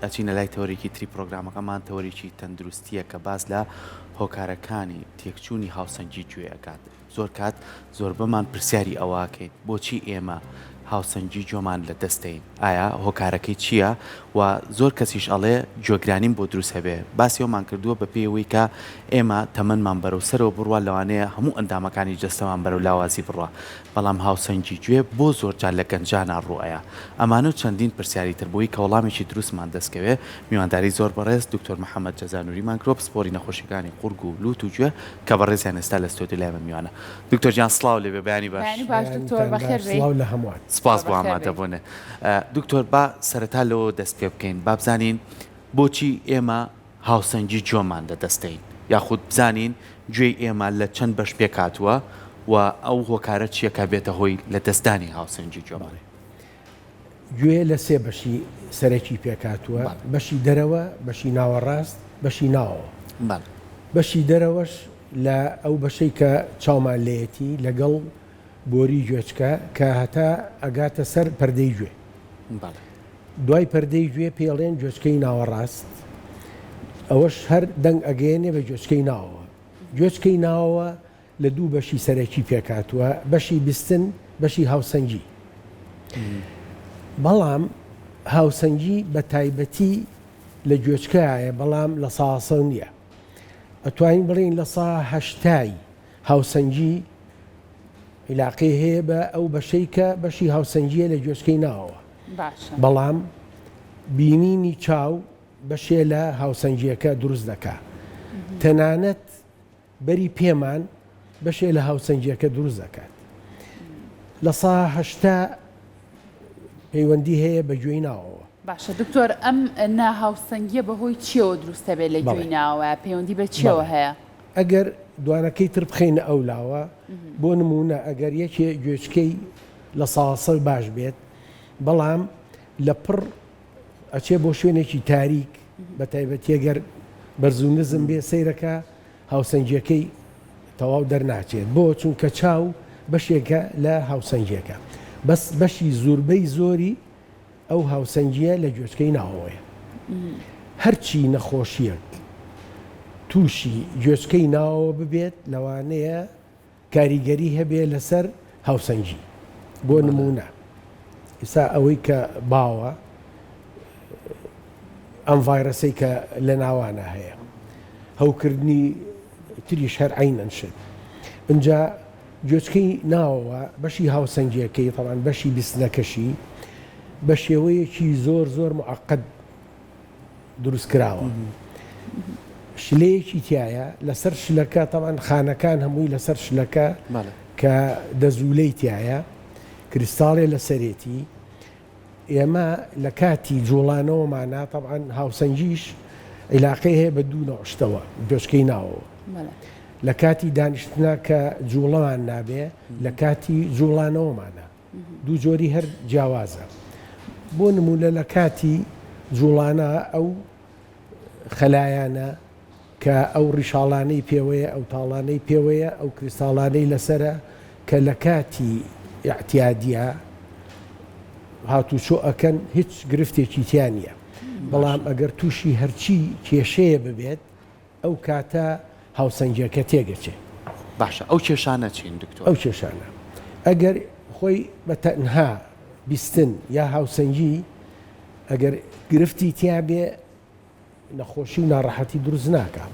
ئەچینە لای تەوەرێکی تری پرۆگرامەکەمان تەوەرێکی تەندروستیە کە باز لە هۆکارەکانی تێکچوونی هاوسەنگی گوێ ئەکات. زۆر کات زۆر بەمان پرسیاری ئەوواکەین بۆچی ئێمە هاوسەنگی جۆمان لە دەستین، ئایا هۆکارەکەی چییە؟ و زۆر کەسیش ئەڵێ جۆگرانیم بۆ دروست هەبێ. باسی ئەومان کردووە بە پێیەوەی کە ئێمە تەمەنمان بەرەو سەرەوە بڕوە، لەوانەیە هەموو ئەندامەکانی جەستەمان بەرەو لاوازی بڕوە، بەڵام هاوسەنگی گوێ بۆ زۆرجار لە گەنجانە ڕوئەیە. ئەمانە و چەندین پرسیاری تر بووی کە وەڵامێکی دروستمان دەستکەوێ. میوانداری زۆر بەڕێز دکتۆر محەممەد جەزانووریمان کرۆ پسپۆری نەخۆشیەکانی قورگ و لوت و گوێ کە بەڕێزیان ئێستا لە ستۆدیۆ لایمە میوانە. دکتۆر جیان سڵاو لێبێ، بەیانی باش. سپاس بۆ ئامادەبوونێ. دکتۆر با سەرەتا لەوە دەست پێ بکەین، با بزانین بۆچی ئێمە هاوسەنگی جۆمان لەدەستین، یاخود بزانین گوێی ئێمە لە چەند بەش پێکاتووە و ئەو هۆکارە چیەکە بێتە هۆی لە دەستدانی هاوسەنگی جۆمان. گوێ لە سێ بەشی سەرەکی پێکاتووە، بەشی دەرەوە، بەشی ناوەڕاست، بەشی ناوەوە. بەشی دەرەوەش لە ئەو بەشەی کە چاومان لێتی لەگەڵ بۆری گوێچکە کە هەتا ئەگاتە سەر پەردەی گوێ. دوای پەردەی گوێ پێڵێن گوێچکەی ناوەڕاست، ئەوەش هەر دەنگ ئەگەێنێ بە گوێچکەی ناوەوە. گوێچکەی ناوەوە لە دوو بەشی سەرەکی پێکاتووە، بەشی بیستن، بەشی هاوسەنگی. بەڵام هاوسەنگی بە تایبەتی لە گوێچکایە، بەڵام لە ساسە نییە. ئەتوانین بڵین لە سا هەشتای هاوسەنگی عیلاقەی هەیە بە ئەو بەشەی کە بەشی هاوسەنگیە لە گوێچکەی ناوەوە. بەڵام بینینی چاو بەشێ لە هاوسەنگیەکە دروست دەکات. تەنانەت بەری پێمان بەشێ لە هاوسەنگیەکە دروست دەکات. لە سا هەشتا پەیوەندی هەیە بە گوێی ناوەوە. باشە دکتۆر، ئەم ناهاوسەنگیە بەهۆی چیەوە دروستە بێت لە گوێی ناوە؟ پەیوەندی بە چیەوە هەیە؟ ئەگەر دوانەکەی تر بخینە ئەو لاوە، بۆ نمونە ئەگەر یەکێ گوێچکەی لە ساسە باش بێت، بەڵام لە پڕ ئەچێ بۆ شوێنێکی تاریک، بە تایبەتی ئەگەر بەرز و نزم بێ سەیرەکە هاوسەنگیەکەی تەواو دەرناچێت، بۆ چونکە چاو بەشێکە لە هاوسەنگیەکە. بەس بەشی زۆربەی زۆری ئەو هاوسەنگیە لە گوێچکەی ناوەوەیە. هەرچی نەخۆشیەک تووشی گوێچکەی ناوەوە ببێت، لەوانەیە کاریگەری هەبێ لەسەر هاوسەنگی. بۆ نمونە ئێستا ئەوەی کە باوە ئەم ڤایرەسەی کە لە ناوانە هەیە، هەوکردنی تریش هەر عینەن شت. اینجا گوێچکەی ناوەوە بەشی هاوسەنگیەکەی تەڵان بەشی بیستنەکەشی بە شێوەیەکی زۆر زۆر معقد دروست کراوە. شلەیەکی تایە لەسەر شلەکە، تەڵان خانەکان هەمووی لەسەر شلەکە کە دەزوولەی تایە، کریستاڵێ لە سەرێتی. ئێمە لە کاتی جوڵانەوەمانە تەڵان هاوسەنگیش عیلاقەی هەیە بە دوو نەوەشتەوە گوێچکەی ناوەوە. لە کاتی دانیشتنا کە جوڵەمان نابێ، لە کاتی جوڵانەوەمانە دوو جۆری هەر جیاوازە. بۆ نمونە لە کاتی جوڵانە ئەو خەلایانە کە ئەو ڕیشاڵانەی پێوەیە، ئەو تاڵانەی پێوەیە، ئەو کریستاڵانەی لەسرە کە لە کاتی ئیعتیادیە هاتوچۆ ئەکەن، هیچ گرفتێکی تیان نییە. بەڵام ئەگەر تووشی هەرچی کێشەیە ببێت، ئەو کاتە هاوسەنگیەکە تێگەچێ. باشە، ئەو کێشانە چین دکتۆر؟ ئەو کێشانە ئەگەر خۆی بە تەنها بیستن یا هاوسەنگی ئەگەر گرفتی تیا بێ، نەخۆشی و ناڕەحەتی دروست ناکە.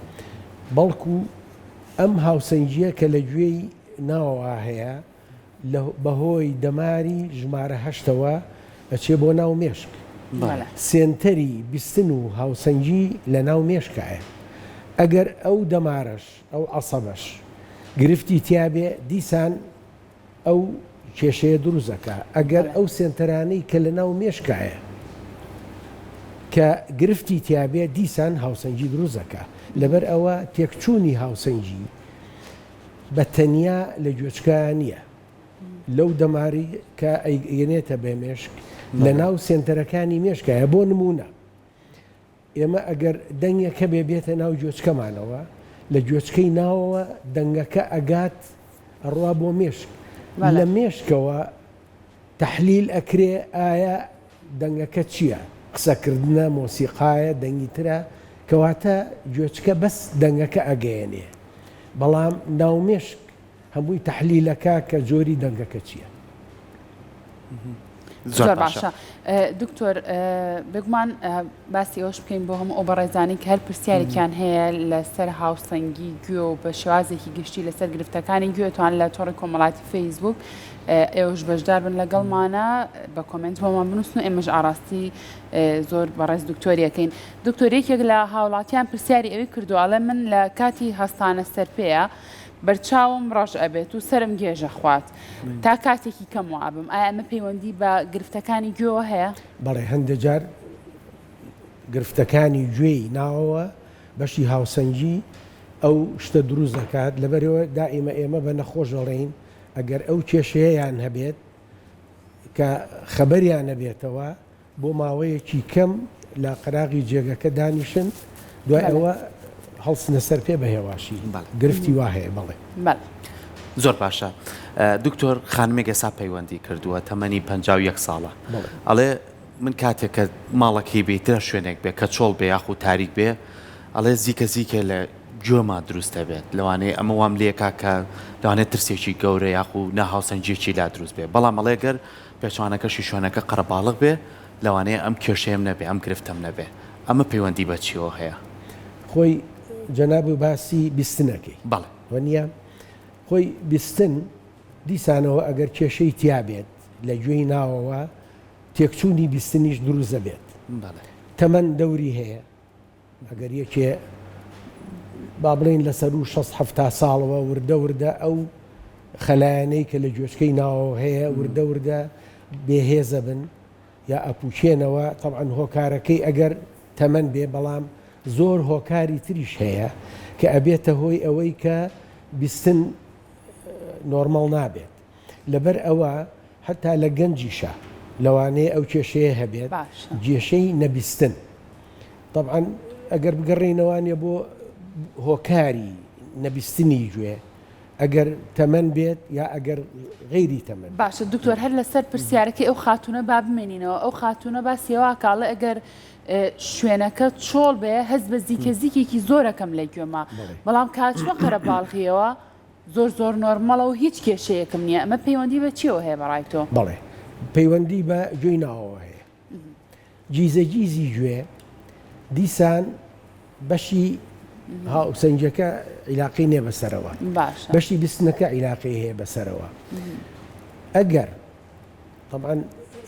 بەڵکو ئەم هاوسەنگیە کە لە گوێی ناوەوە هەیە، بەهۆی دەماری ژمارە هەشتەوە ئەچێ بۆ ناو مێشک. سێنتەری بیستن و هاوسەنگی لە ناو مێشکایە. ئەگەر ئەو دەمارەش، ئەو عەسەبەش گرفتی تیابێ، دیسان ئەو کێشەیە دروست دەکات. ئەگەر ئەو سێنتەرانەی کە لە ناو مێشکایە کە گرفتی تیابێ، دیسان هاوسەنگی دروست دەکات. لەبەر ئەوە تێکچوونی هاوسەنگی بە تەنیا لە گوێچکە نییە. لەو دەماری کە ئەیگەنێتە بێ مێشک لە ناو سێنتەرەکانی مێشکایە. بۆ نمونە ئێمە ئەگەر دەنگەکە بێتە ناو گوێچکەمانەوە، لە گوێچکەی ناوەوە دەنگەکە ئەگات ئەڕوا بۆ مێشک. لە مێشکەوە تەحلیل ئەکرێ ئایا دەنگەکە چییە؟ قسەکردنە مۆسیقایە دەنگی ترە کەواتە گوێچکە بەس دەنگەکە ئەگەیەنێ بەڵام ناومێشک هەمووی تەحلیلەکە کە جۆری دەنگەکە چییە. زۆر باشە دکتۆر بگومان باسی ئەوش بکەین بۆ هەموو ئەو بەڕێزانی کە هەر پرسیارێکیان هەیە لەسەر هاوسەنگی گوێ و بە شێوازێکی گشتی لەسەر گرفتەکانی گوێتوان لە تۆڕی کۆمەڵاتی فەیسبوک ئێوەش بەشدار بن لەگەڵمانە بە کۆمنت بۆمان بنووسن و ئێمەش ئاڕاستی زۆر بەڕێز دکتۆریەکەین. دکتۆرێکێک لە هاوڵاتیان پرسیاری ئەوەی کردووەڵێ من لە کاتی هەستانە سەرپەیە بەرچاوم ڕەش ئەبێت و سرم گێژە خوات تا کاتێکی کەم وابم ئایا ئەمە پەیوەندی بە گرفتەکانی گوێوە هەیە؟ بەڵێ هەندێک جار گرفتەکانی گوێی ناوەوە بەشی هاوسەنگی ئەو شتە دروست دەکات لەبەرەوە دائیمە ئێمە بە نەخۆشەڵێین ئەگەر ئەو کێشەیەیان هەبێت کە خەبەریان نەبێتەوە بۆ ماوەیەکی کەم لە قەراغی جێگەکە دانیشن دوای ئەوە هەڵسنە سەر پێ بە هێواشی گرفتی وا هەیە بەڵێ. زۆر باشە دکتۆر خانمێک ئێستا پەیوەندی کردووە تەمەنی 51 ساڵە ئەڵێ من کاتێک کە ماڵەکەی بێترە شوێنێک بێ کە چۆڵ بێ یاخو تاریک بێ ئەڵێ زیکە زیکە لە گوێما دروستە بێت لەوانەیە ئەمە وام لێکا کە لەوانێت ترسێکی گەورە یاخو ناهاوسەنجێکی لا دروست بێ بەڵام ئەڵێگەر پێچوانەکەشی شوێنەکە قەرەباڵغ بێ لەوانەیە ئەم کێشەیەم نەبێ ئەم گرفتەم نەبێ ئەمە پەیوەندی بە چیەوە هەیە؟ خۆی جەناب و باسی بیستنەکەی بەڵێ وەنیە خۆی بیستن دیسانەوە ئەگەر کێشەی تیا بێت لە گوێی ناوەوە تێکچوونی بیستنیش دروست دەبێت تەمەەن دەوری هەیە ئەگەر یەکێ با بڵێن لەسەر و 60 ساڵەوە وردە وردە ئەو خەلایانەی کە لە گوێچکەی ناوەوە هەیە وردە وردە بێهێزە بن یا ئەپوچێنەوە طبعاً هۆکارەکەی ئەگەر تەمەەن بێ بەڵام زۆر هۆکاری تریش هەیە کە ئەبێتە هۆی ئەوەی کە بیستن نۆرماڵ نابێت لەبەر ئەوە حتا لە گەنجیشە لەوانەیە ئەو کێشەیە هەبێت کێشەی نەبیستن طبعاً ئەگەر بگەڕێنەوانێ بۆ هۆکاری نەبیستنی گوێ ئەگەر تەمەەن بێت یا ئەگەر غەیری تەمەەن. باشە دکتۆر هەر لەسەر پرسیارەکەی ئەو خاتونە با بمێنینەوە ئەو خاتونە باسیەوە کاڵە ئەگەر شوێنەکە چۆڵ بێ هەز بە زیکە زیکێکی زۆرەکەم لە گوێما بەڵام کاتوە قەرەباڵغیەوە زۆر نۆرمەڵە و هیچ کێشەیەکم نییە ئەمە پەیوەندی بە چیەوە هەیە بەڕای تۆ؟ بەڵێ پەیوەندی بە گوێی ناوەوە هەیە جیزەگیزی گوێ دیسان بەشی هاوسەنجەکە عیلاقی نێ بەسەرەوە بەشی بیستنەکە عیلاقی هەیە بەسەرەوە ئەگەر طبعاً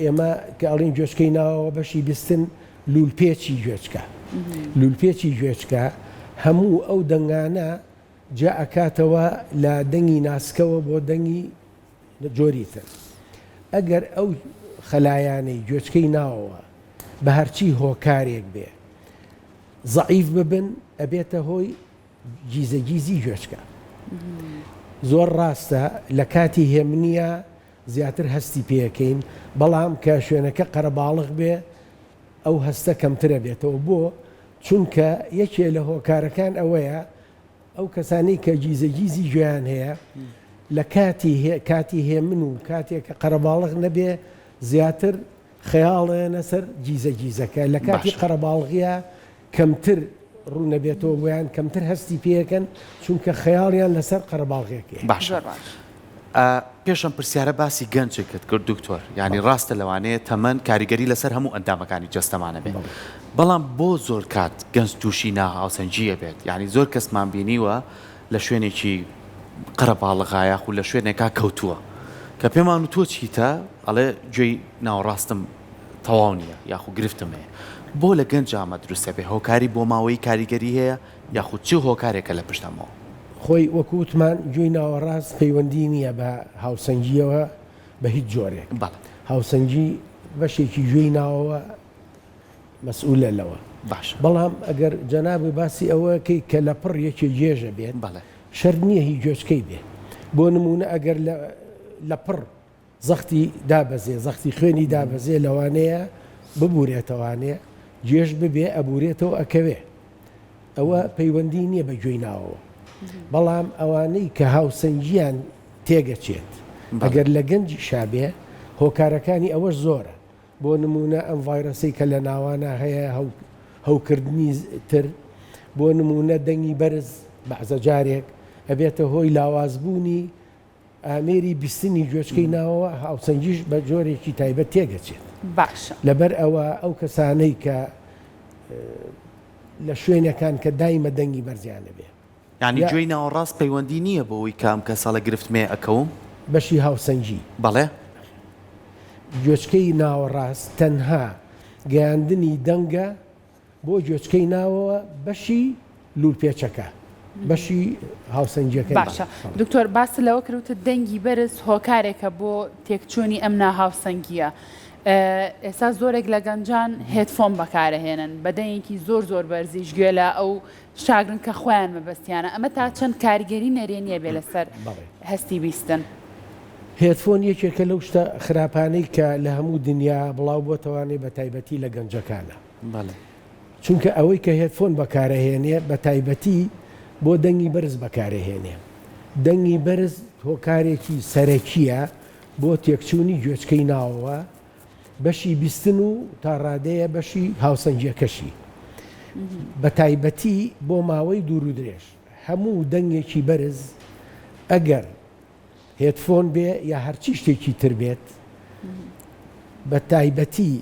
ئێمە کە ئەڵین گوێچکەی ناوەوە بەشی بیستن لولپێکی گوێچکە لولپێکی گوێچکە هەموو ئەو دەنگانە جا ئەکاتەوە لە دەنگی ناسکەوە بۆ دەنگی جۆری تر ئەگەر ئەو خەلایانەی گوێچکەی ناوەوە بە هەرچی هۆکارێک بێ زەعیف ببن ئەبێتە هۆی گیزەگیزی گوێچکە زۆر ڕاستە لە کاتی هێمنیە زیاتر هەستی پێەکەین بەڵام کە شوێنەکە قەرەباڵغ بێ ئەو هەستە کەمترە بێتەوە بۆ چونکە یەکێ لە هۆکارەکان ئەوەیە ئەو کەسانی کە گیزەگیزی گوێیان هەیە لە کاتی هێمن و کاتێک کە قەرەباڵغ نەبێ زیاتر خەیاڵێنە سەر گیزەگیزەکە لە کاتی قەرەباڵغیە کەمتر ڕوونەبێتەوە بۆیان کەمتر هەستی پێەکەن چونکە خەیاڵیان لەسەر قەرەباڵغێکی باش پێشم پرسیارە باسی گەنجێکت کرد دکتۆر ینی ڕاستە لەوانەیە تەمەەن کاریگەری لەسەر هەموو ئەندامەکانی جەستەمانە بێت بەڵام بۆ زۆر کات گەنج تووشی ناهاوسەنجیە بێت ینی زۆر کەسمان بینیوە لە شوێنێکی قەرەباڵغایە و لە شوێنێکا کەوتووە کە پێمان و تۆ چیتە ئەڵێ گوێی ناوەڕاستم تەواو نییە یاخو گرفتم هەیە بۆ لە گەنج ئامە دروستە بێ هۆکاری بۆ ماوەی کاریگەری هەیە یاخود چی هۆکارێکە لە پشتەمەوە خۆی وەکووتمان گوێی ناوەڕاست پەیوەندی نییە بە هاوسەنجیەوە بە هیچ جۆرێک هاوسەنجی بەشێکی گوێی ناوەوە مەسئولە لەوە باش بەڵام ئەگەر جەنابی باسی ئەوەکەی کە لە پڕ یەکێ جێژە بێت شەر نییە هی گوێچکەی بێ بۆ نمونە ئەگەر لە پڕ زەختی دابەزێ زەختی خوێنی دابەزێ لەوانەیە ببورێتەوانێ جێژ ببێ ئەبورێتەوە ئەکەوێ ئەوە پەیوەندی نییە بە گوێی ناوەوە بەڵام ئەوانەی کە هاوسەنجیان تێگەچێت ئەگەر لە گەنجی شابێ هۆکارەکانی ئەوەش زۆرە بۆ نمونە ئەم ڤایرۆسی کە لە ناوانە هەیە هەوکردنی تر، بۆ نمونە دەنگی بەرز بەعزە جارێک ئەبێتە هۆی لاوازبوونی ئامێری بیستنی گوێچکەی ناوەوە، هاوسەنگیش بە جۆرێکی تایبەت تێگەچێت. باشە. لەبەر ئەوە ئەو کەسانەی کە لە شوێنەکان کە دایمە دەنگی بەرزیانە بێ، یعنی گوێی ناوەڕاست پەیوەندی نییە بۆەوەی کام کەسە لە گرفتمێ ئەکەوم بەشی هاوسەنگی. بەڵێ گوێچکەی ناوەڕاست تەنها گەیاندنی دەنگە بۆ گوێچکەی ناوەوە بەشی لولپێچەکە، بەشی هاوسەنگیەکەی. باشە دکتۆر باس لەوە کردوتە دەنگی بەرز هۆکارێکە بۆ تێکچوونی ئەم ناهاوسەنگیە. ئێستا زۆرێک لە گەنجان هێدفۆن بەکارەهێنن بە دەنگێکی زۆر بەرزیش گوێ لە ئەو شاگرن کە خۆیان مەبەستیانە، ئەمە تا چەند کاریگەری نەرێنیە بێ لەسەر هەستی بیستن. هێدفۆن یەکێکە لەو شتە خراپانەی کە لە هەموو دنیا بڵاو بۆتەوانێ بە تایبەتی لە گەنجەکانە. چونکە ئەوەی کە هێدفۆن بەکارەهێنێ بە تایبەتی بۆ دەنگی بەرز بەکارەهێنێ. دەنگی بەرز هۆکارێکی سەرەکیە بۆ تێکچوونی گوێچکەی ناوەوە، بەشی بیستن و تا ڕادەیە بەشی هاوسەنگیەکەشی، بە تایبەتی بۆ ماوەی دوور و درێژ. هەموو دەنگێکی بەرز ئەگەر هێدفۆن بێ یا هەرچی شتێکی تر بێت، بە تایبەتی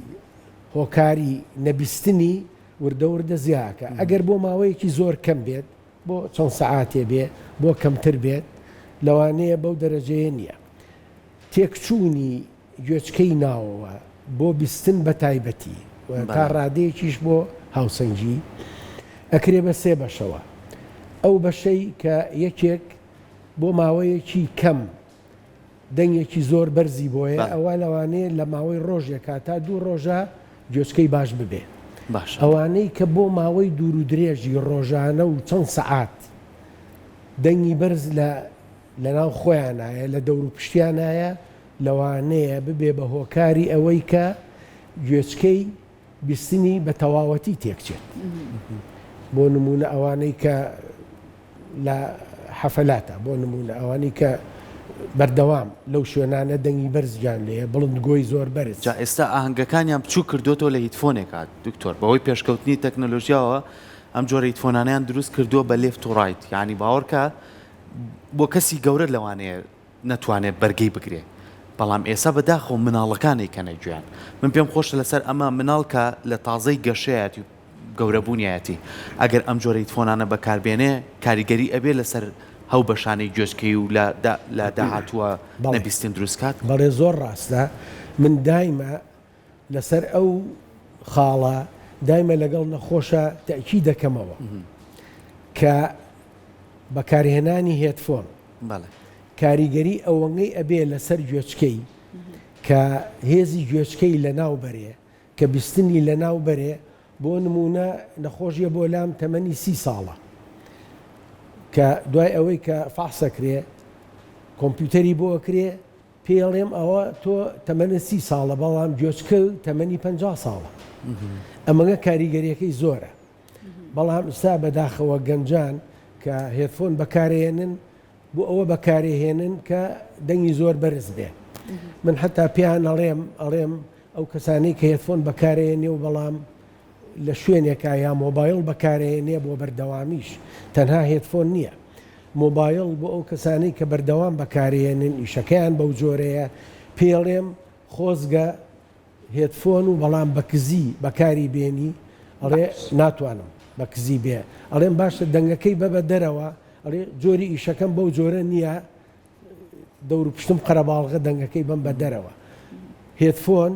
هۆکاری نەبیستنی وردە زیاکە. ئەگەر بۆ ماوەیەکی زۆر کەم بێت، بۆ چەند سەعاتێ بێ، بۆ کەمتر بێت، لەوانەیە بەو دەرەجەیە نییە. تێکچوونی گوێچکەی ناوەوە بۆ بیستن بە تایبەتی تا ڕادەیەکیش بۆ هاوسەنگی ئەکرێ بە سێ بەشەوە. ئەو بەشەی کە یەکێک بۆ ماوەیەکی کەم دەنگێکی زۆر بەرزی بۆیە، ئەوە لەوانەیە لە ماوەی ڕۆژێکا تا 2 ڕۆژە گوێچکەی باش ببێ. ئەوانەی کە بۆ ماوەی دوور و درێژی ڕۆژانە و چەند سەعات دەنگی بەرز لە ناو خۆیانایە، لە دەور و پشتیانایە، لەوانەیە ببێ بە هۆکاری ئەوەی کە گوێچکەی بیستنی بە تەواوەتی تێکچێت. بۆ نمونە ئەوانەی کە لە حەفەلاتە، بۆ نمونە ئەوانەی کە بەردەوام لەو شوێنانە دەنگی بەرزیان لێە، بڵندگۆی زۆر بەرز. جا ئێستا ئاهەنگەکانیان بچوو کردوتەوە لە هیتفۆنێکات دکتۆر، بەهۆی پێشکەوتنی تەکنۆلۆژیاوە ئەم جۆرە هیتفۆنانیان دروست کردووە بە لێفت و ڕایت، یعنی باوەڕکە بۆ کەسی گەورە لەوانەیە نەتوانێت بەرگەی بگرێ. بەڵام ئێستا بەداخەوە مناڵەکانی کەنە گوێیان. من پێم خۆشە لەسەر ئەمە مناڵکە لە تازەی گەشەیەتی و گەورەبوونیەتی ئەگەر ئەم جۆرە هیتفۆنانە بەکاربێنێ کاریگەری ئەبێ لەسەر هەو بەشانەی گوێچکەی و لە داهاتووە نەبیستن دروستکات. بەڵێ زۆر ڕاستە. من دایمە لەسەر ئەو خاڵە دایمە لەگەڵ نەخۆشە تەکی دەکەمەوە کە بەکارهێنانی هێدفۆن کاریگەری ئەوەنگەی ئەبێ لەسەر گوێچکەی کە هێزی گوێچکەی لە ناو بەرێ، کە بیستنی لە ناو بەرێ. بۆ نمونە نەخۆشیە بۆ لام تەمەنی 30 ساڵە کە دوای ئەوەی کە فحسەکرێ کۆمپیوتەری بۆ ئەکرێ پێڵێم ئەوە تۆ تەمەنە 30 ساڵە، بەڵام گوێچکە تەمەنی 50 ساڵە. ئەمەگە کاریگەریەکەی زۆرە. بەڵام ئستا بەداخەوە گەنجان کە هێدفۆن بەکارهێنن بۆ ئەوە بەکارهێنن کە دەنگی زۆر بەرز بێ. من حتا پێیان ئەڵێم ئەو کەسانەی کە هێدفۆن بەکارهێنێ و بەڵام لە شوێنێکە یا مۆبایل بەکارهێنێ بۆ بەردەوامیش، تەنها هێدفۆن نییە، مۆبایل بۆ ئەو کەسانەی کە بەردەوام بەکارهێنن ئیشەکەیان بەو جۆرەیە، پێڵێم خۆزگە هێدفۆن و بەڵام بەکزی بەکاری بێنی. ئەڵێ ناتوانم بەکزی بێ. ئەڵێم باشە دەنگەکەی بەبە دەرەوە، ئەڵێ جۆری ئیشەکەم بەو جۆرە نییە، دەور پشتم قەرەباڵغە دەنگەکەی بم بە دەرەوە. هێدفۆن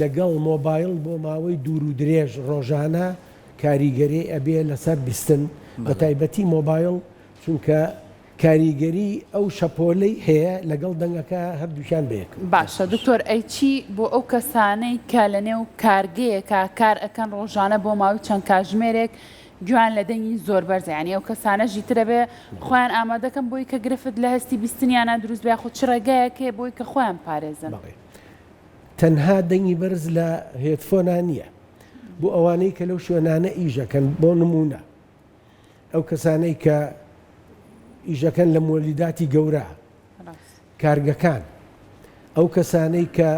لەگەڵ مۆبایل بۆ ماوەی دوور و درێژ ڕۆژانە کاریگەری ئەبێ لەسەر بیستن، بە تایبەتی مۆبایل، چونکە کاریگەری ئەو شەپۆلەی هەیە لەگەڵ دەنگەکە هەردووشیان بێک. باشە دکتۆر، ئەیچی بۆ ئەو کەسانەی کە لە نێو کارگەیەکە کار ئەەکەن ڕۆژانە بۆ ماوەی چەند کاتژمێرێک گویان لە دەنگی زۆر بەرزە، یعنی ئەو کەسانەژی ترە بێ خۆیان ئامادەکەم بۆی کە گرفت لە هەستی بیستنیانە دروست بێ، خۆ چ ڕێگایەکێ بۆی کە خۆیان پارێزن. تەنها دەنگی بەرز لە هێدفۆنان نییە، بۆ ئەوانەی کە لەو شوێنانە ئیژەکەن. بۆ نمونە ئەو کەسانەی کە ئیژەکەن لە مۆلیداتی گەورە، کارگەکان، ئەو کەسانەی کە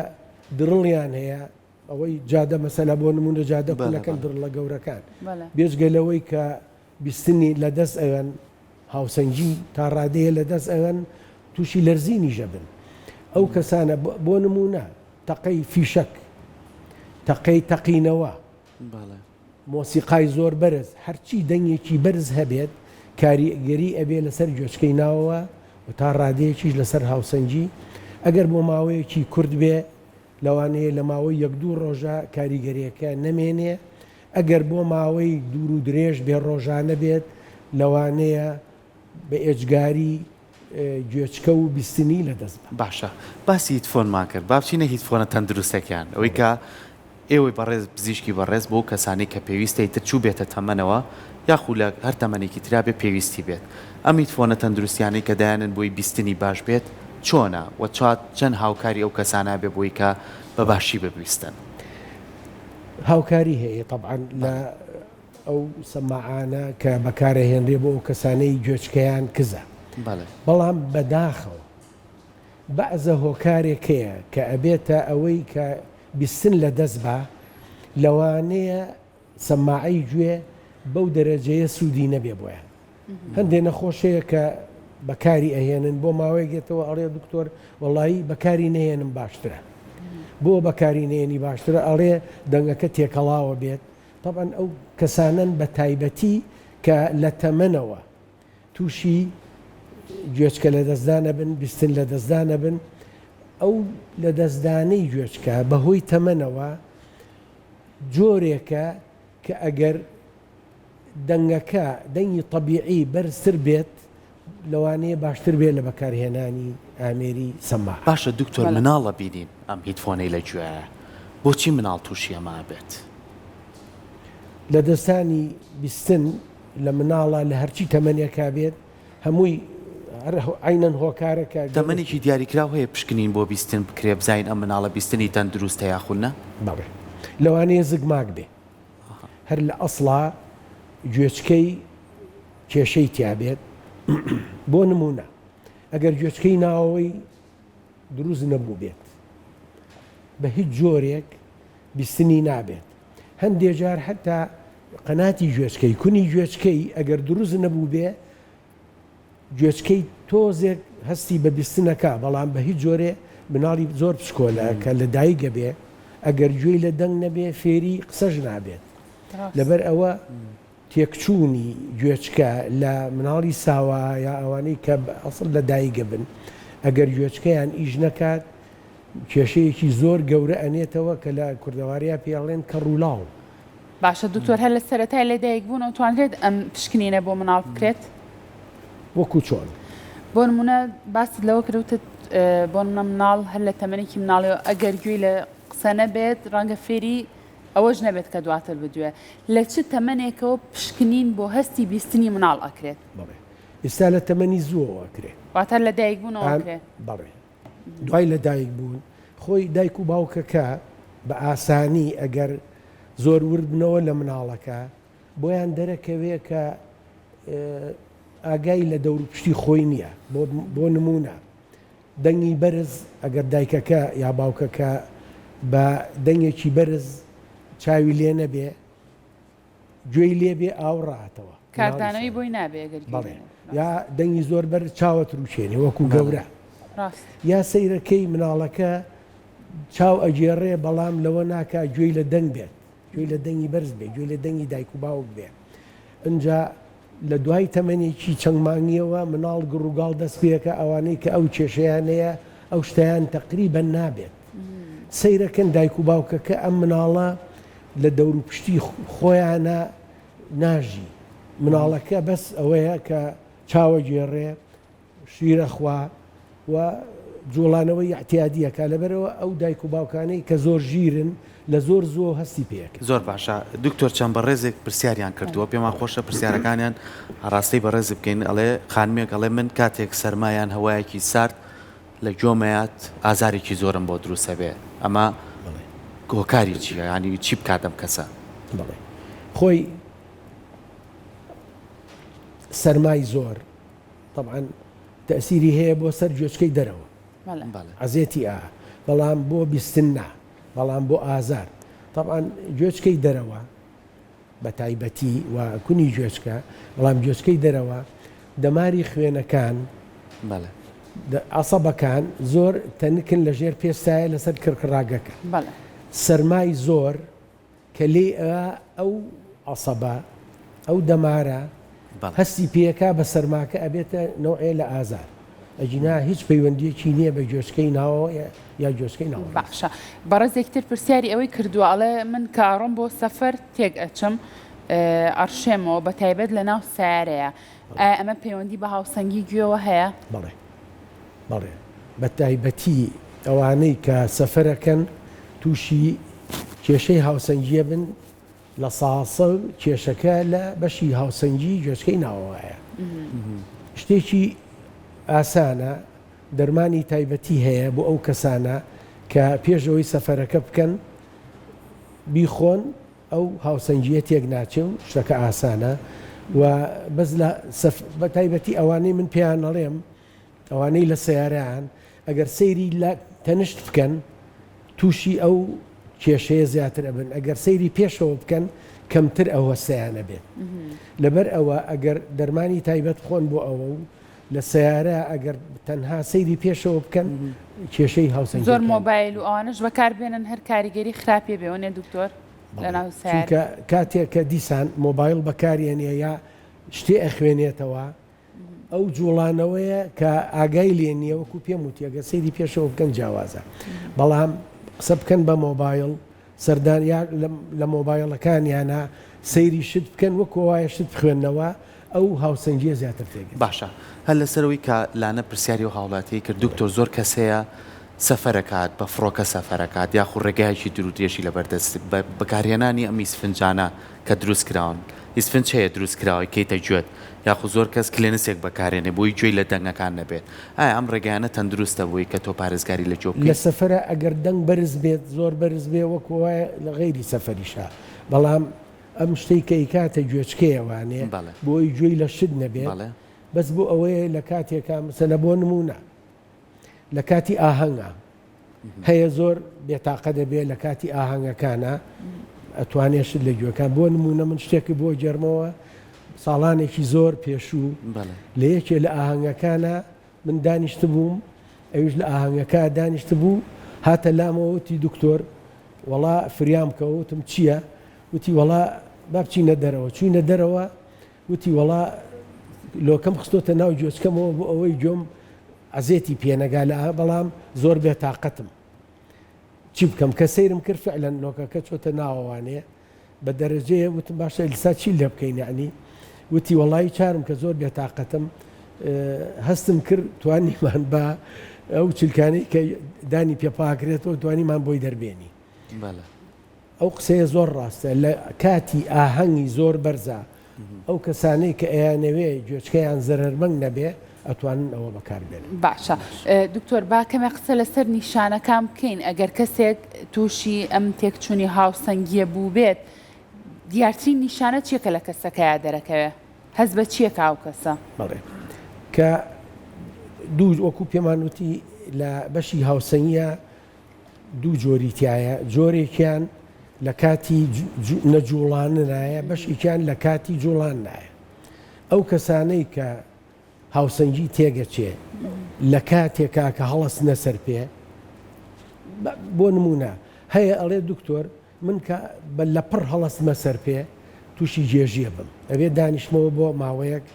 دڕڵیان هەیە ئەوەی جادە مەسەلا بۆ نمونە جادە بەڵێ، کوونەکەن بەڵێ. دڕ لە گەورەکان بەڵێ بێژگەلەوەی کە بیستنی لەدەست ئەوەن هاوسەنگی تا ڕادەیە لەدەست ئەوەن تووشی لەرزینی ژەبن ئەو کەسانە بۆ نمونە تەقەی فیشەک تەقەی تەقینەوە بەڵێ مۆسیقای زۆر بەرز هەرچی دەنگێکی بەرز هەبێت کاریگەری ئەبێ لەسەر گوێچکەی ناوەوە و تا ڕادەیەکیش لەسەر هاوسەنگی ئەگەر بۆ ماوەیەکی کورد بێ لەوانەیە لە ماوەی 1-2 ڕۆژە کاریگەریەکە نەمێنێ ئەگەر بۆ ماوەی دوور و درێژ بێ ڕۆژانە بێت لەوانەیە بە ئێجگاری گوێچکە و بیستنی لەدەست بە. باشە باسی هیتفۆنمان کرد با بچینە هیتفۆنە تەندروستەکان ئەوەی کە ئێوەی بەڕێز پزیشکی بەڕێز بۆ کەسانی کە پێویستە تر چوو بێتە تەمەنەوە یاخو لە هەر تەمەنێکی ترا بێ پێویستی بێت ئەم هیتفۆنە تەندروستیانەی کە دایانن بۆی بیستنی باش بێت چۆنە و چەند هاوکاری ئەو کەسانە بێ بۆی کە بە باشی ببیستن هاوکاری هەیە طبعاً لە ئەو سەماعانە کە بەکارەهێنرێ بۆ ئەو کەسانەی گوێچکەیان کزە بەڵێ بەڵام بەداخەوە بەعزە هۆکارێک هەیە کە ئەبێتە ئەوەی کە بیستن لە دەست بە لەوانەیە سەماعی گوێ بەو دەرەجەیە سوودی نەبێ بۆیان هەندێک نەخۆشەیە کە بەکاری ئەهێنن بۆ ماوەیەکێتەوە ئەڵێ دکتۆر وەڵایی بەکاری نەهێنم باشترە بۆ بەکاری نێنی باشترە ئەڵێ دەنگەکە تێکەڵاوە بێت طبعاً ئەو کەسانن بە تایبەتی کە لە تەمەنەوە تووشی گوێچکە لە دەستدانە بن بیستن لە دەستدانە بن ئەو لە دەستدانەی گوێچکە بەهۆی تەمەنەوە جۆرێکە کە ئەگەر دەنگەکە دەنگی طبیعی بەرزتر بێت لەوانەیە باشتر بێت لە بەکارهێنانی ئامێری سەماع. باشە دکتۆر مناڵە بینین ئەم هیتفۆنەی لە گوێیە بۆچی مناڵ تووشی ئەمە بێت لە دەستانی بیستن لە مناڵە لە هەرچی تەمەنێکا بێت هەمووی عینەن هۆکارەکە تەمەنێکی دیاریکراو هەیە پشکنین بۆ بیستن بکرێ بزین ئەم مناڵە بیستنی تەندروستە یاخونە بەڵێ لەوانەیە زگماک بێ هەر لە ئەسڵا گوێچکەی کێشەی تیابێت بۆ نمونە ئەگەر گوێچکەی ناوەوەی دروست نەبوو بێت بە هیچ جۆرێک بیستنی نابێت هەندێک جار حتا قەناتی گوێچکەی کونی گوێچکەی ئەگەر دروست نەبوو بێ گوێچکەی تۆزێک هەستی بە بیستنەکە بەڵام بە هیچ جۆرێ مناڵی زۆر پشکۆلە کە لە دایکە بێ ئەگەر گوێی لە دەنگ نەبێ فێری قسەش نابێت لەبەر ئەوە تێکچوونی گوێچکە لە مناڵی ساوە یا ئەوانەی کە ئەسڵ لە دایکە بن ئەگەر گوێچکەیان ئیش نەکات کێشەیەکی زۆر گەورە ئەنێتەوە کە لە کوردەواریا پێڵێن کە ڕوولاو. باشە دکتۆر هەر لە سەرەتای لەدایک بوون و توانرێت ئەم پشکنینە بۆ مناڵ بکرێت وەکو چۆن بۆ نمونە باست لەوە کردوتت بۆ مناڵ هەر لە تەمەنێکی مناڵەوە ئەگەر گوێی لە قسە نەبێت ڕەنگە فێری ئەوەش نەبێت کە دواتر بدوێ لە چ تەمەنێکەوە پشکنین بۆ هەستی بیستنی مناڵ ئەکرێت بڵێ ئێستا لە تەمەنی زووەوە کرێت واتە لە دایک بوونەوە کرێت بەڵێ دوای لە دایک بوون خۆی دایک و باوکەکە بە ئاسانی ئەگەر زۆر وردبنەوە لە مناڵەکە بۆیان دەرەکەوێ کە ئاگای لە دەوروپشتی خۆی نییە بۆ نمونە دەنگی بەرز ئەگەر دایکەکە یا باوکەکە بە دەنگێکی بەرز چاوی لێ نەبێ گوێی لێبێ ئاو ڕاتەوە کاردانەوەی بۆی نابێ ئەگەر بەڵێ یا دەنگی زۆر بەرز چاوەت ڕووچێنێ وەکو گەورە یا سەیرەکەی مناڵەکە چاو ئەگێڕێ بەڵام لەوە ناکە گوێی لە دەنگ بێت گوێی لە دەنگی بەرز بێ گوێی لە دەنگی دایک و باوک بێ ئەجا لە دوای تەمەنێکی چەند مانگیەوە مناڵ گڕووگاڵ دەست پێەکە ئەوانەی کە ئەو کێشەیانەیە ئەو شتیان تەقریبەن نابێت سەیرەکەن دایک و باوکەکە ئەم مناڵە لە دەوروپشتی خۆیانە ناژی مناڵەکە بەس ئەوەیە کە چاوە گێڕێ شیرە خوا و جوڵانەوەی احتیادیەکە لەبەرەوە ئەو دایک و باوکانەی کە زۆر ژیرن لە زۆر هەستی پێەکە زۆر باشە دکتۆر چەند بەڕێزێک پرسیاریان کردووە پێمان خۆشە پرسیارەکانیان ڕاستی بەڕێز بکەین ئەڵێ خانمێک ئەڵێ من کاتێک سەرمایان هەوایەکی سارد لە گۆمەیات ئازارێکی زۆرم بۆ دروستە بێ ئەمە هۆکاری چیە ینی چی بکاتم کەسە بڵێ خۆی سەرمای زۆر طبعاً تەسیری هەیە بۆ سەر گوێچکەی دەرەوە عەزێتی بەڵام بۆ بیستن نا بەڵام بۆ ئازار طبعا گوێچکەی دەرەوە بە تایبەتی و کونی گوێچکە بەڵام گوێچکەی دەرەوە دەماری خوێنەکان بەڵێ عەسەبەکان زۆر تەنکن لە ژێر پێستایە لەسەر کرکڕاگەکە بەڵێ سەرمای زۆر کە لێ ئەو عەسەبە ئەو دەمارە هەستی پێەکە بە سەرماکە ئەبێتە نەوعێ لە ئازار ئەجینا هیچ پەیوەندیەکی نییە بە گوێچکەی ناوە یا گوێچکەی ناوە. باشە بەڕێزێکتر پرسیاری ئەوەی کردووە ئەڵێ من کارڕۆم بۆ سەفەر تێک ئەچم ئەڕشێمەوە بە تایبەت لە ناو سیارەیە ئەمە پەیوەندی بە هاوسەنگی گوێوە هەیە؟ بەڵێ بەڵێ بە تایبەتی ئەوانەی کە سەفەرەکەن تووشی کێشەی هاوسەنگیە بن لە ساسە و کێشەکە لە بەشی هاوسەنگی گوێچکەی ناوەیە شتێکی ئاسانە دەرمانی تایبەتی هەیە بۆ ئەو کەسانە کە پێشەوەی سەفەرەکە بکەن بیخۆن ئەو هاوسەنگیە تێک ناچێ و شتەکە ئاسانە و بەس لە بە تایبەتی ئەوانەی من پێیان نەڵێم ئەوانەی لە سیارەیان ئەگەر سەیری لە تەنشت بکەن تووشی ئەو کێشەیە زیاتر ئەبن ئەگەر سەیری پێشەوە بکەن کەمتر ئەوە سیانە بێت لەبەر ئەوە ئەگەر دەرمانی تایبەت خۆن بۆ ئەوە و لە سیارە ئەگەر تەنها سەیری پێشەوە بکەن کێشەی هاوسەنگی زۆر مۆبایل و ئەوانش بەکاربێنن هەر کاریگەری خراپێ بێوەنێ دکتۆر لە ناو سیارە کاتێک کە دیسان مۆبایل بەکارێنێ یا شتێ ئەخوێنێتەوە ئەو جوڵانەوەیە کە ئاگای لێ نییە وەکو پێم وتی ئەگەر سەیری پێشەوە بکەن جیاوازە بەڵام قسە بکەن بە مۆبایل سەردان لە مۆبایلەکانیانە سەیری شت بکەن وەکو وایە شت بخوێندنەوە ئەو هاوسەنگیە زیاتر تێگەن. باشە هەر لەسەرەوەی کە لاانە پرسیاری و هاوڵاتی کرد دکتۆر زۆر کەسەیە سەفەرەکات بە فڕۆکە سەفەرەکات یاخو ڕێگایکی درودێشی لەبەردەست بەکارهێنانی ئەم ئیسفنجانە کە دروست کراون ئیسفنج هەیە دروست کراوە کەیتە گوێت یاخو زۆر کەس کلێنسێک بەکارێنێ بۆی گوێی لە دەنگەکان نەبێت ئایا ئەم ڕێگەیانە تەندروستە بووی کە تۆ پارێزگاری لە جۆ لە سەفرە ئەگەر دەنگ بەرز بێت زۆر بەرز بێ وەکو وایە لە غەیری سەفەریشا بەڵام ئەم شتەی کە ئیکاتە گوێچکەیەوانێ بۆی گوێی لە شت نەبێت بەس بۆ ئەوەیە لە کاتێکا مەسەلە بۆ نمونە لە کاتی ئاهەنگە هەیە زۆر بێتاقە دەبێت لە کاتی ئاهەنگەکانە ئەتوانێت شت لە گوێەکان بۆ نمونە من شتێکی بۆ جەرمەوە ساڵانێکی زۆر پێشوو لە یەکێ لە ئاهەنگەکانە من دانیشت بووم ئەوش لە ئاهەنگەکە دانیشت بوو هاتە لامەوەتی دکتۆر وەڵا فریام کەوتم چییە؟ وتی وەڵا با بچینە دەرەوە چوینە دەرەوە وتی وەڵا لۆکەم خستۆتە ناو گوێچکەمەوە بۆ ئەوەی گوێم ئەزێتی پێنەگا لە بەڵام زۆر بێتاقەتم چی بکەم کە سەیرم کرد فعلەن لۆکەکە چۆتە ناوەوانەیە بە دەرەجەیە وتم باشە لسا چی لێ بکەین یعنی وتی وەڵی چارم کە زۆر بێتاقەتم هەستم کرد توانیمان بە ئەو چلکانەی کە دانی پێپاکرێتەوە توانیمان بۆی دەربێنی ئەو قسەیە زۆر ڕاستە لە کاتی ئاهەنگی زۆر بەرزە ئەو کەسانەی کە ئەیانەوێ گوێچکەیان زەرمەنگ نەبێ ئەتوانن ئەوە بەکاربێنن. باشە دکتۆر با کەمێ قسە لەسەر نیشانەکان بکەین ئەگەر کەسێک تووشی ئەم تێکچوونی هاوسەنگیە بوو بێت دیارترین نیشانە چیەکە لە کەسەکەیا دەرەکەوێ هەز بە چیەکە ئەو کەسە؟ بەڵێ کە دوو وەکو پێمان وتی لە بەشی هاوسەنگیە دوو جۆریتیایە جۆرێکیان لە کاتی نەجوڵانایە بەشێکیان لە کاتی جوڵان نایە ئەو کەسانەی کە هاوسەنگی تێگەچێ لە کاتێکا کە هەڵەس نەسەر پێ بۆ نمونە هەیە ئەڵێ دکتۆر من کە لە پڕ هەڵەس مەسەر پێ تووشی جێژیە بم ئەوێ دانیشتمەوە بۆ ماوەیەک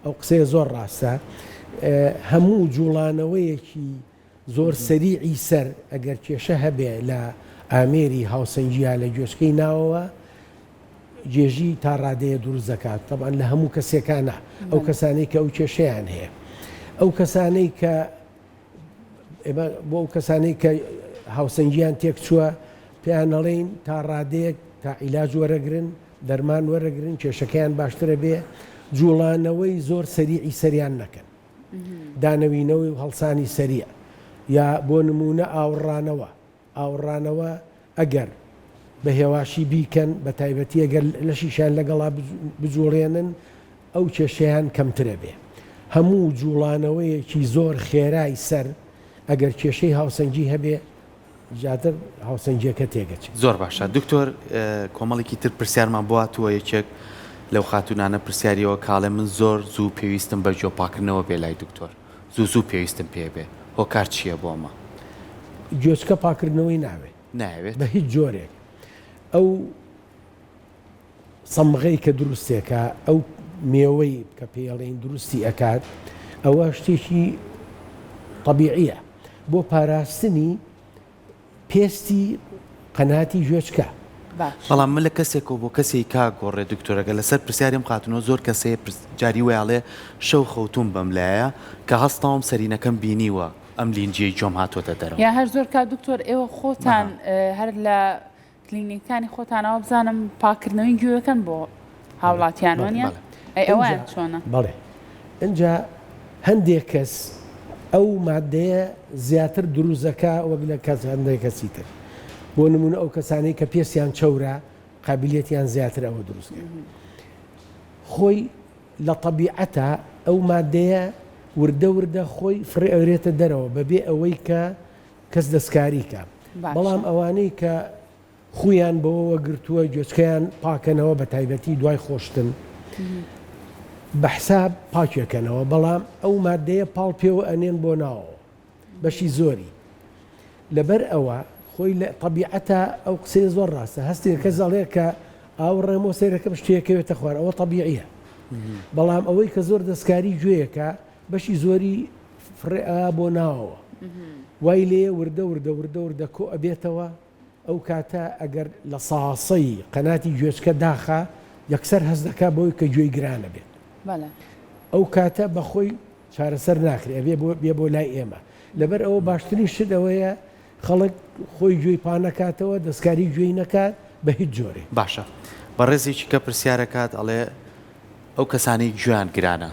ئەو قسەیە زۆر ڕاستە هەموو جوڵانەوەیەکی زۆر سەریعی سەر ئەگەر کێشە هەبێ لە ئامێری هاوسەنگیە لە گوێچکەی ناوەوە جێژی تا ڕادەیە دروست دەکات طبعاً لە هەموو کەسێکانە ئەو کەسانەی کە ئەو کێشەیان هەیە ئەو کەسانەی کە بۆ ئەو کەسانەی کە هاوسەنگیان تێک چووە پێیان نەڵێن تا ڕادەیەک تا عیلاج وەرەگرن دەرمان وەرەگرن کێشەکەیان باشترە بێ جوڵانەوەی زۆر سەریعی سەریان نەکەن دانەوینەوەی و هەڵسانی سەریع یا بۆ نمونە ئاوڕانەوە ئەگەر بە هێواشی بیکەن بە تایبەتی ئەگەر لەشیشان لەگەڵا بجوڵێنن ئەو کێشەیان کەمترە بێ هەموو جوڵانەوەیەکی زۆر خێرای سەر ئەگەر کێشەی هاوسەنگی هەبێ جاتر هاوسەنگیەکە تێگەچێت. زۆر باشە دکتۆر کۆمەڵێکی تر پرسیارمان بواتوە یەکێک لەو خاتونانە پرسیاریەوە کاڵێ من زۆر زوو پێویستم بە جۆپاکردنەوە بێ لای دکتۆر زوو پێویستم پێ بێ هۆکار چییە بۆ ئەمە؟ گوێچکە پاکردنەوەی ناوێت بە هیچ جۆرێک ئەو سەمغەی کە دروستێکە ئەو مێوەی کە پێڵێن دروستی ئەکات ئەوە شتێکی طبیعیە بۆ پاراستنی پێستی قەناتی گوێچکە. بەڵام من لە کەسێک و بۆ کەسێک کا گۆڕێ دکتۆرەکە لەسەر پرسیاریم خاتونەوە زۆر کەسێ جاری ویاڵێ شەو خەوتوم بەم لایە کە هەستاوم سەرینەکەم بینیوە ئەم لینجیەی جۆم هاتوۆتە دەرەوە یا هەر زۆر کا دکتۆر ئێوە خۆتان هەر لە کلینیکانی خۆتانەوە بزانم پاکردنەوەی گوێەکەن بۆ هاوڵاتیانوانە ئەوان چۆنە؟ بەڵێ اینجا هەندێک کەس ئەو مادەیە زیاتر دروزەکە وەک لە کەس هەندێک کەسی تر بۆ نمونە ئەو کەسانەی کە پێسیان چەورە قابلیەتیان زیاتر ئەوە دروستکە خۆی لە طبیعەتە ئەو مادەیە وردە خۆی فڕێ ئەورێتە دەرەوە بەبێ ئەوەی کە کەس دەستکاریکە بەڵام ئەوانەی کە خویان بەوەوە گرتووە گوێچکەیان پاکەنەوە بە تایبەتی دوای خۆشتن بە حساب پاکێکەنەوە بەڵام ئەو مادەیە پاڵ پێوە ئەنێن بۆ ناوەوە بەشی زۆری لەبەر ئەوە خۆی لە طبیعەتە ئەو قسەی زۆر ڕاستە هەستێک کە زەڵێ کە ئاو ڕێمۆ سێرەکەم شتێکەوێتە خوار ئەوە طبیعیە بەڵام ئەوەی کە زۆر دەستکاری گوێیەکە بەشی زۆری فڕێ بۆ ناوەوە وای لێ وردە کۆ ئەبێتەوە ئەو کاتە ئەگەر لە ساسەی قەناتی گوێچکە داخە یەکسەر هەست دەکا بەوەی کە گوێی گرانە بێت ئەو کاتە بەخۆی چارەسەر ناکرێ بێ بۆ لای ئێمە لەبەر ئەوە باشترین شت ئەوەیە خەڵک خۆی گوێی پانەکاتەوە دەستکاری گوێی نەکات بە هیچ جۆرێ باشە بە ڕێزێکی کە پرسیارەکات ئەڵێ ئەو کەسانی گوێیان گرانە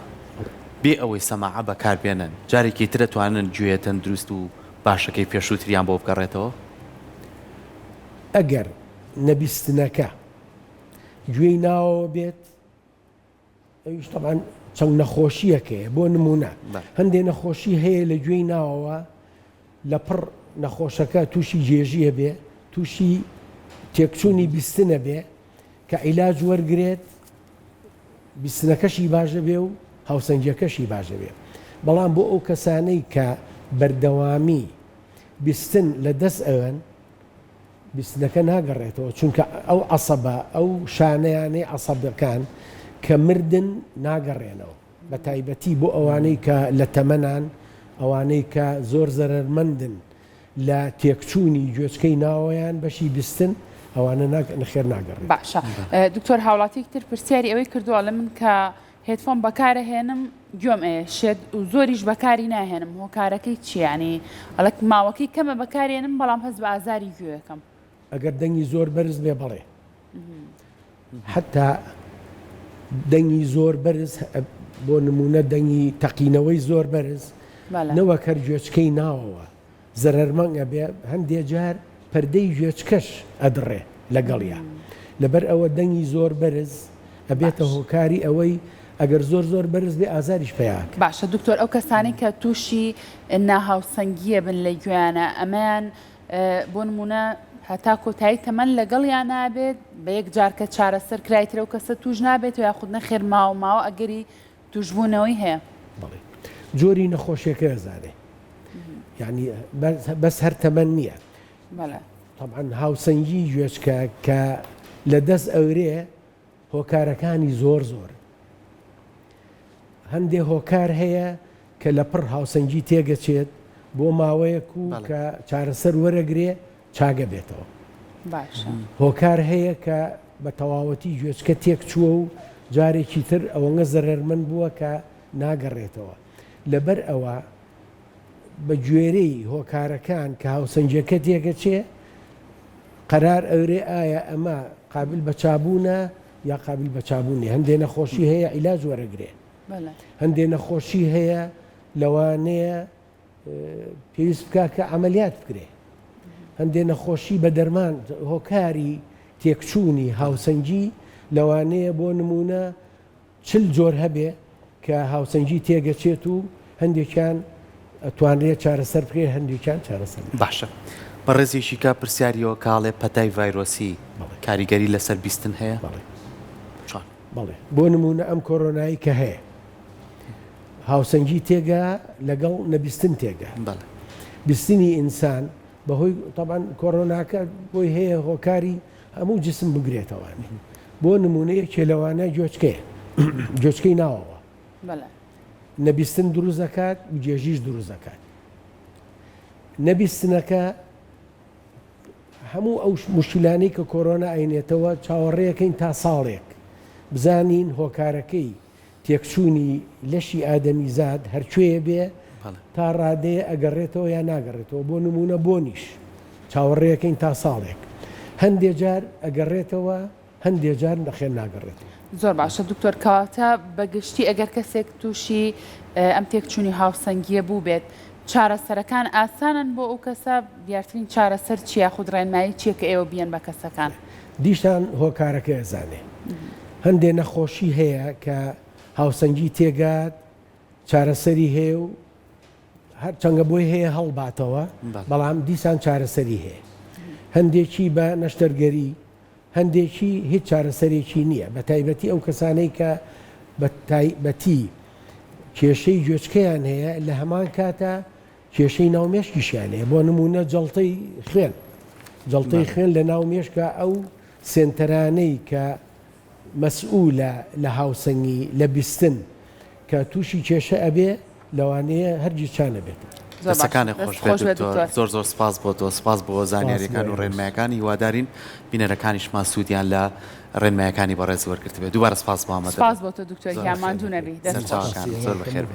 بێ ئەوەی سەماعە بەکاربێنن جارێکی تر دەتوانن گوێتەن دروست و باشەکەی پێشووتریان بۆ بگەڕێتەوە ئەگەر نەبیستنەکە گوێی ناوەوە بێت ئەویش طبعاً چەند نەخۆشیەکەیە بۆ نمونە هەندێک نەخۆشی هەیە لە گوێی ناوەوە لە پڕ نەخۆشەکە تووشی جێژیە بێ تووشی تێکچوونی بیستنە بێ کە عیلاج وەرگێت بیستنەکەشی باشە بێ و هاوسەنگیەکەشی باشە بێ بەڵام بۆ ئەو کەسانەی کە بەردەوامی بیستن لە دەست ئەوەن بیستنەکە ناگەڕێتەوە چونکە ئەو عەسەبە ئەو شانەیانەی عەسەبەکان کە مردن ناگەڕێنەوە بە تایبەتی بۆ ئەوانەی کە لە تەمەنان ئەوانەی کە زۆر زەرمەندن لە تێکچوونی گوێچکەی ناوەیان بەشی بیستن ئەوانە نەخێر ناگەڕێن. باشە دکتۆر هاوڵاتیەک تر پرسیاری ئەوەی کردووە لە من کە هێدفۆن بەکارەهێنم گوێم ئێشێت و زۆریش بەکاری ناهێنم هۆکارەکەی چیانی ئەڵک ماوەکەی کەمە بەکارێنم بەڵام هەست بە ئازاری گوێەکەم ئەگەر دەنگی زۆر بەرز بێ بڵێ حتا دەنگی زۆر بەرز بۆ نمونە دەنگی تەقینەوەی زۆر بەرز نەوە کەر گوێچکەی ناوەوە زەرمەنگە بێ هەندێک جار پەردەی گوێچکەش ئەدڕێ لەگەڵیا لەبەر ئەوە دەنگی زۆر بەرز ئەبێتە هۆکاری ئەوەی ئەگەر زۆر بەرز بێ ئازاریش پێیاک. باشە دکتۆر ئەو کەسانی کە تووشی ناهاوسەنگیە بن لە گوێیانە ئەمەیان بۆ نمونە هەتا کۆتایی تەمەەن لەگەڵیان نابێت بە یەک جار کە چارەسەر کرایترە و کەسە توش نابێت و یاخود نەخێر ماوە ئەگەری توشبوونەوەی هەیە جۆری نەخۆشیەکە ئەزانێ یعنی بەس هەر تەمەەن نییە طبعاً هاوسەنگی گوێچکە کە لە دەست ئەورێ هۆکارەکانی زۆر هەندێک هۆکار هەیە کە لە پڕ هاوسەنگی تێگەچێت بۆ ماوەیەک و کە چارەسەر وەرەگرێ چاگە بێتەوە هۆکار هەیە کە بە تەواوەتی گوێچکە تێک چووە و جارێکی تر ئەوەنگە زەرمەند بووە کە ناگەڕێتەوە لەبەر ئەوە بە گوێرەی هۆکارەکان کە هاوسەنگیەکە تێگەچێ قەرار ئەورێ ئایا ئەمە قابل بە چابوونە یا قابل بە چابوونی هەندێک نەخۆشی هەیە عیلاج وەرەگرێ هەندێک نەخۆشی هەیە لەوانەیە پێویست بکە کە عەمەلیات بکرێ هەندێک نەخۆشی بە دەرمان هۆکاری تێکچوونی هاوسەنگی لەوانەیە بۆ نمونە 40 جۆر هەبێ کە هاوسەنگی تێگەچێت و هەندێکیان ئەتوانرێت چارەسەر بکرێ هەندێکیان چارەسەر باشە بەڕێزیشی کا پرسیاریەوە کاڵێ پەتای ڤایرۆسی کاریگەری لەسەر بیستن هەیە چۆن بەڵێ بۆ نمونە ئەم کۆرۆنایی کە هەیە هاوسەنگی تێگا لەگەڵ نەبیستن تێگا بەڵێ بیستنی ئینسان بەهۆی طبعاً کۆرۆناکە بۆی هەیە هۆکاری هەموو جسم بگرێتەوەی بۆ نمونەیە کێلەوانە جۆچکەیە جۆچکەی ناوەوە بەڵێ نەبیستن دروست دەکات و جێژیش دروست دەکات نەبیستنەکە هەموو ئەو مشکلانەی کە کۆرۆنا ئاینێتەوە چاوەڕێەکەین تا ساڵێک بزانین هۆکارەکەی تێکچوونی لەشی ئادەمیزاد هەرکوێ بێ تا ڕادەیە ئەگەڕێتەوە یا ناگەڕێتەوە بۆ نمونە بۆنیش چاوەڕێەکەین تا ساڵێک هەندێک جار ئەگەڕێتەوە هەندێک جار نەخێن ناگەڕێتەوە زۆر باشە دکتۆر کەواتە بەگشتی ئەگەر کەسێک تووشی ئەم تێکچوونی هاوسەنگیە بوو بێت چارەسەرەکان ئاسانن بۆ ئەو کەسە دیارترین چارەسەر چیە خود ڕێنمایی چیە کە ئێوە بیان بە کەسەکان دیشان هۆکارەکە ئەزانێ هەندێک نەخۆشی هەیە کە هاوسەنگی تێگات چارەسەری هەیە و هەر چەنگە بۆی هەیە هەڵباتەوە بەڵام دیسان چارەسەری هەیە هەندێکی بە نەشتەرگەری هەندێکی هیچ چارەسەرێکی نییە بە تایبەتی ئەو کەسانەی کە بە تایبەتی کێشەی گوێچکەیان هەیە لە هەمان کاتە کێشەی ناومێشکیشیان هەیە بۆ نمونە جەڵتەی خوێن لە ناومێشکە ئەو سێنتەرانەی کە مەسئولە لە هاوسەنگی لە بیستن کە تووشی کێشە ئەبێ لەوانەیە هەرگیز چانە بێت دەستەکانی خۆش زۆر زۆر سپاس بۆ تۆ سپاس بۆ زانیاریەکان و ڕێنمایەکانی هیوادارین بینەرەکانیشمان سوودیان لە ڕێنمایەکانی بەڕێز وەرگرت بێت دووبارە سپاس بۆ ئامادە سپاس بۆ تۆ دکتۆر هیامان دوو نەبی زۆر بەخێر بێت